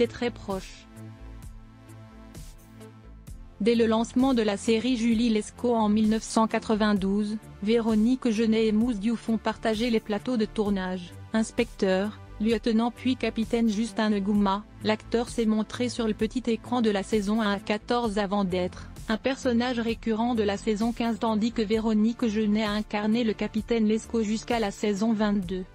étaient très proches. Dès le lancement de la série Julie Lescaut en 1992, Véronique Jeunet et Mousse Diouf ont partagé les plateaux de tournage. Inspecteur, lieutenant puis capitaine Justin Ngouma, l'acteur s'est montré sur le petit écran de la saison 1 à 14 avant d'être un personnage récurrent de la saison 15 tandis que Véronique Jeunet a incarné le capitaine Lescaut jusqu'à la saison 22.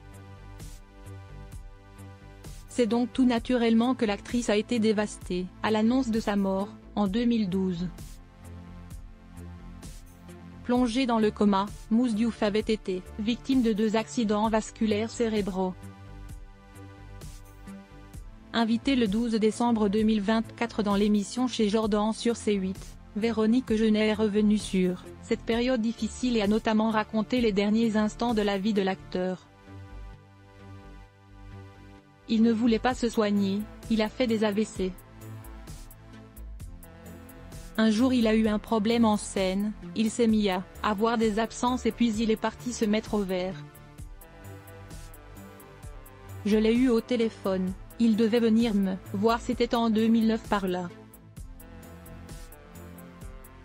C'est donc tout naturellement que l'actrice a été dévastée à l'annonce de sa mort, en 2012. Plongée dans le coma, Mousse Diouf avait été victime de 2 accidents vasculaires cérébraux. Invitée le 12 décembre 2024 dans l'émission Chez Jordan sur C8, Véronique Jeunet est revenue sur cette période difficile et a notamment raconté les derniers instants de la vie de l'acteur. Il ne voulait pas se soigner, il a fait des AVC. Un jour il a eu un problème en scène, il s'est mis à avoir des absences et puis il est parti se mettre au vert. Je l'ai eu au téléphone, il devait venir me voir, c'était en 2009 par là.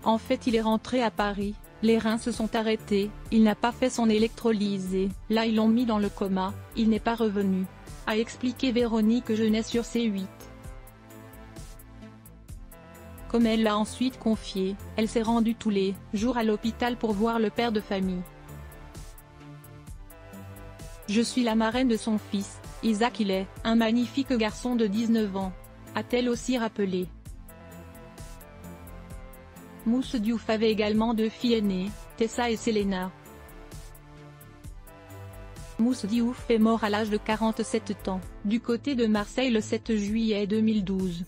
En fait il est rentré à Paris, les reins se sont arrêtés, il n'a pas fait son électrolyse et là ils l'ont mis dans le coma, il n'est pas revenu, a expliqué Véronique Jeunet sur C8. Comme elle l'a ensuite confié, elle s'est rendue tous les jours à l'hôpital pour voir le père de famille. Je suis la marraine de son fils, Isaac, il est un magnifique garçon de 19 ans, a-t-elle aussi rappelé. Mousse Diouf avait également 2 filles aînées, Tessa et Selena. Mousse Diouf est mort à l'âge de 47 ans, du côté de Marseille le 7 juillet 2012.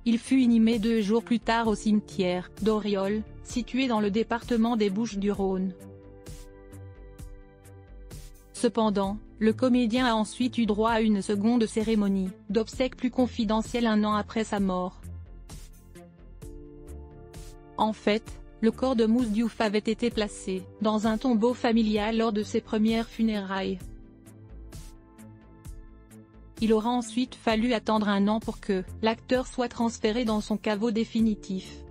Il fut inhumé 2 jours plus tard au cimetière d'Auriol, situé dans le département des Bouches-du-Rhône. Cependant, le comédien a ensuite eu droit à une seconde cérémonie d'obsèques plus confidentielle 1 an après sa mort. En fait, le corps de Mousse Diouf avait été placé dans un tombeau familial lors de ses premières funérailles. Il aura ensuite fallu attendre 1 an pour que l'acteur soit transféré dans son caveau définitif.